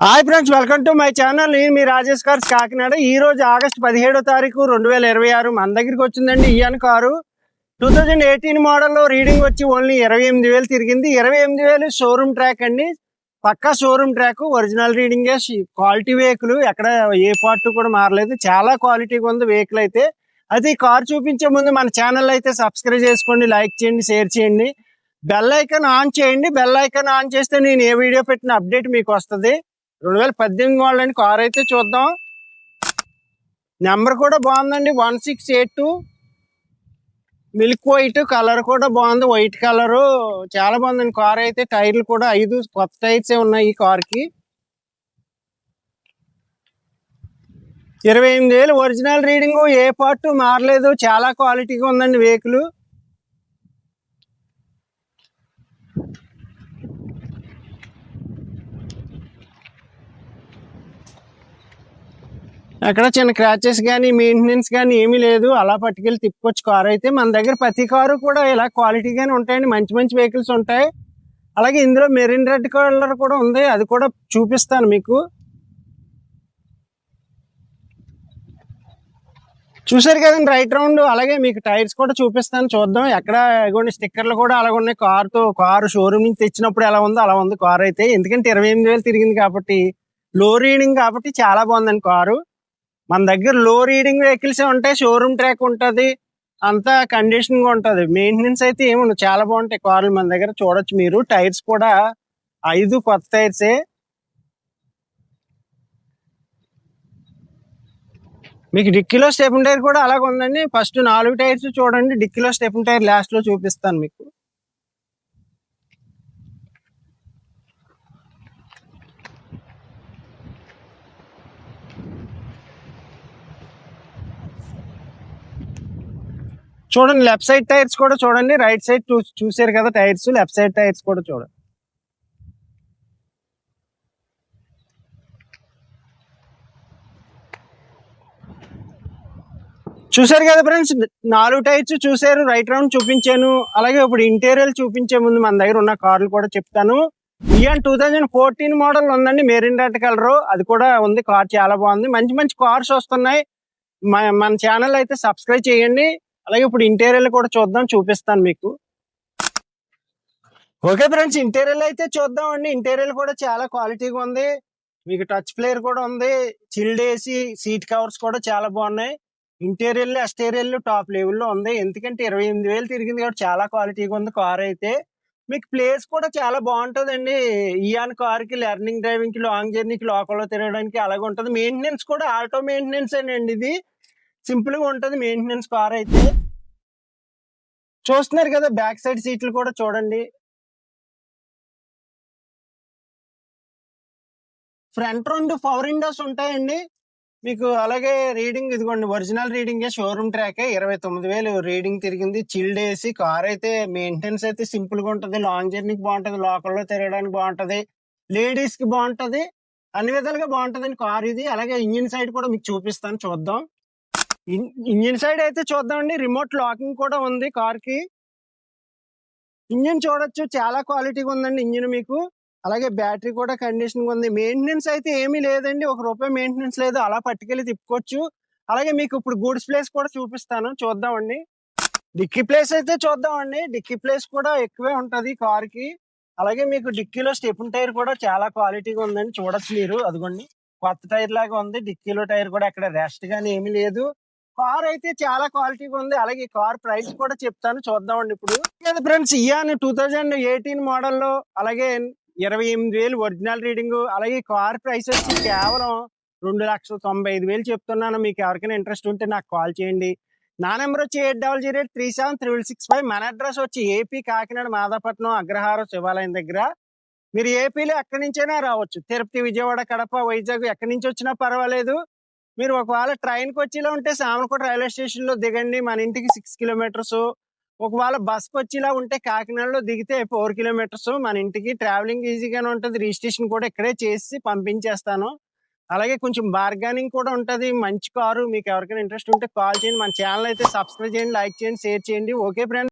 Hi friends, welcome to my channel. నేను మీ Rajesh cars Kakinada. ఈ రోజు ఆగస్టు 17వ తారీఖు 2026 మన దగ్గరికి వచ్చిందండి. ఇయాన్ కారు 2018 మోడల్లో రీడింగ్ వచ్చి ఓన్లీ 28,000 తిరిగింది. 28,000 షోరూమ్ ట్రాక్ అండి, పక్కా showroom track, original reading, quality vehicle, ఎక్కడ ఏ పార్ట్ కూడా మారలేదు. చాలా క్వాలిటీగా ఉంది వెహికల్ అయితే. అయితే ఈ కారు చూపించే ముందు మన ఛానల్ అయితే సబ్స్క్రైబ్ చేసుకోండి, లైక్ చేయండి, షేర్ చేయండి, బెల్ ఐకాన్ ఆన్ చేయండి. బెల్ ఐకాన్ ఆన్ చేస్తే నేను ఏ వీడియో పెట్టిన అప్డేట్ మీకు వస్తుంది. 2018 మోడల్ అండి. కార్ అయితే చూద్దాం. నెంబర్ కూడా బాగుందండి, 1682. మిల్క్ వైట్ కలర్ కూడా బాగుంది, వైట్ కలర్ చాలా బాగుందండి. కార్ అయితే టైర్లు కూడా 5 కొత్త టైర్స్ ఉన్నాయి ఈ కార్ కి. 28,000 ఒరిజినల్ రీడింగ్, ఏ పార్ట్ మారలేదు. చాలా క్వాలిటీగా ఉందండి వెహికల్. అక్కడ చిన్న క్రాచెస్ కానీ మెయింటెనెన్స్ కానీ ఏమీ లేదు. అలా పట్టుకెళ్ళి తిప్పుకోవచ్చు. కారు అయితే మన దగ్గర ప్రతి కారు కూడా ఇలా క్వాలిటీగానే ఉంటాయండి, మంచి మంచి వెహికల్స్ ఉంటాయి. అలాగే ఇందులో మెరిన్ రెడ్ కలర్ కూడా ఉంది, అది కూడా చూపిస్తాను మీకు. చూసారు కదండి రైట్ రౌండ్. అలాగే మీకు టైర్స్ కూడా చూపిస్తాను, చూద్దాం. ఎక్కడ కొన్ని స్టిక్కర్లు కూడా అలాగ ఉన్నాయి. కారు షోరూమ్ నుంచి తెచ్చినప్పుడు ఎలా ఉందో అలా ఉంది కారు అయితే. ఎందుకంటే 28,000 తిరిగింది కాబట్టి, లో రీడింగ్ కాబట్టి చాలా బాగుందండి కారు. మన దగ్గర లో రీడింగ్ వెహికల్స్ ఉంటాయి, షోరూమ్ ట్రాక్ ఉంటుంది, అంతా కండిషన్ గా ఉంటుంది. మెయింటెనెన్స్ అయితే ఏముండదు, చాలా బాగుంటాయి కార్లు మన దగ్గర. చూడొచ్చు మీరు, టైర్స్ కూడా 5 కొత్త టైర్సే. మీకు డిక్కీలో స్టెప్ని టైర్ కూడా అలాగ ఉందండి. ఫస్ట్ 4 టైర్స్ చూడండి, డిక్కీలో స్టెప్ని టైర్ లాస్ట్ లో చూపిస్తాను మీకు. చూడండి లెఫ్ట్ సైడ్ టైర్స్ కూడా చూడండి, రైట్ సైడ్ చూసారు కదా టైర్స్, లెఫ్ట్ సైడ్ టైర్స్ కూడా చూడండి. చూసారు కదా ఫ్రెండ్స్, 4 టైర్స్ చూసారు, రైట్ రౌండ్ చూపించాను. అలాగే ఇప్పుడు ఇంటీరియర్ చూపించే ముందు మన దగ్గర ఉన్న కార్లు కూడా చెప్తాను. ఇయాన్ 2014 మోడల్ ఉందండి, మెరిన్ రెడ్ కలర్, అది కూడా ఉంది. కార్ చాలా బాగుంది, మంచి మంచి కార్స్ వస్తున్నాయి. మన ఛానల్ అయితే సబ్స్క్రైబ్ చేయండి. అలాగే ఇప్పుడు ఇంటీరియర్ కూడా చూద్దాం, చూపిస్తాను మీకు. ఓకే ఫ్రెండ్స్, ఇంటీరియర్ అయితే చూద్దాం అండి. ఇంటీరియర్ కూడా చాలా క్వాలిటీగా ఉంది. మీకు టచ్ ప్లేయర్ కూడా ఉంది, చిల్డ్ ఏసీ, సీట్ కవర్స్ కూడా చాలా బాగున్నాయి. ఇంటీరియర్ ఎక్స్టీరియర్ టాప్ లెవెల్లో ఉంది. ఎందుకంటే 28,000 తిరిగింది కాబట్టి చాలా క్వాలిటీగా ఉంది కార్ అయితే. మీకు ప్లేస్ కూడా చాలా బాగుంటుందండి. ఇయాన్ కార్ కి లెర్నింగ్ డ్రైవింగ్ కి, లాంగ్ జర్నీకి, లోకల్లో తిరగడానికి అలాగే ఉంటుంది. మెయింటెనెన్స్ కూడా ఆటో మెయింటెనెన్స్ అండి, ఇది సింపుల్ గా ఉంటుంది మెయింటెనెన్స్ కార్ అయితే. చూస్తున్నారు కదా, బ్యాక్ సైడ్ సీట్లు కూడా చూడండి. ఫ్రంట్ 2 పవర్ విండోస్ ఉంటాయండి మీకు. అలాగే రీడింగ్ ఇదిగోండి, original reading, showroom track. 29,000 reading తిరిగింది. చిల్డ్ ఏసీ కార్ అయితే. మెయింటెనెన్స్ అయితే సింపుల్ గా ఉంటుంది, లాంగ్ జర్నీకి బాగుంటుంది, లోకల్లో తిరగడానికి బాగుంటది, లేడీస్ కి బాగుంటది, అన్ని విధాలుగా బాగుంటదండి కార్ ఇది. అలాగే ఇంజిన్ సైడ్ కూడా మీకు చూపిస్తాను, చూద్దాం. ఇంజిన్ సైడ్ అయితే చూద్దామండి. రిమోట్ లాకింగ్ కూడా ఉంది కార్ కి. ఇంజిన్ చూడొచ్చు, చాలా క్వాలిటీగా ఉందండి ఇంజిన్ మీకు. అలాగే బ్యాటరీ కూడా కండిషన్ ఉంది. మెయింటెనెన్స్ అయితే ఏమీ లేదండి, ₹1 మెయింటెనెన్స్ లేదు, అలా పట్టుకెళ్ళి తిప్పుకోవచ్చు. అలాగే మీకు ఇప్పుడు గూడ్స్ ప్లేస్ కూడా చూపిస్తాను, చూద్దామండి. డిక్కీ ప్లేస్ అయితే చూద్దామండి. డిక్కీ ప్లేస్ కూడా ఎక్కువే ఉంటది కార్ కి. అలాగే మీకు డిక్కీలో స్టెప్ని టైర్ కూడా చాలా క్వాలిటీగా ఉందండి, చూడొచ్చు మీరు. అదిగోండి, కొత్త టైర్ లాగా ఉంది. డిక్కీలో టైర్ కూడా ఎక్కడ రెస్ట్ గానీ ఏమీ లేదు. కార్ అయితే చాలా క్వాలిటీగా ఉంది. అలాగే కార్ ప్రైస్ కూడా చెప్తాను, చూద్దామండి ఇప్పుడు. ఫ్రెండ్స్, ఇయాన్ 2018 మోడల్లో, అలాగే 28,000 ఒరిజినల్ రీడింగ్. అలాగే కార్ ప్రైస్ వచ్చి కేవలం 2,95,000 చెప్తున్నాను. మీకు ఎవరికైనా ఇంట్రెస్ట్ ఉంటే నాకు కాల్ చేయండి. నా నెంబర్ వచ్చి 8008373665. మన అడ్రస్ వచ్చి ఏపీ కాకినాడ మాదాపట్నం అగ్రహారం శివాలయం దగ్గర. మీరు ఏపీలో ఎక్కడి నుంచైనా రావచ్చు, తిరుపతి, విజయవాడ, కడప, వైజాగ్ ఎక్కడి నుంచి వచ్చినా పర్వాలేదు. మీరు ఒకవేళ ట్రైన్కి వచ్చేలా ఉంటే సామర్లకోట రైల్వే స్టేషన్ లో దిగండి, మన ఇంటికి 6 కిలోమీటర్స్. ఒకవేళ బస్కి వచ్చేలా ఉంటే కాకినాడలో దిగితే 4 కిలోమీటర్స్ మన ఇంటికి. ట్రావెలింగ్ ఈజీగానే ఉంటుంది, రిజిస్ట్రేషన్ కూడా ఇక్కడే చేసి పంపించేస్తాను. అలాగే కొంచెం బార్గెనింగ్ కూడా ఉంటుంది. మంచి కారు, మీకు ఎవరికైనా ఇంట్రెస్ట్ ఉంటే కాల్ చేయండి. మన ఛానల్ అయితే సబ్స్క్రైబ్ చేయండి, లైక్ చేయండి, షేర్ చేయండి. Okay friends.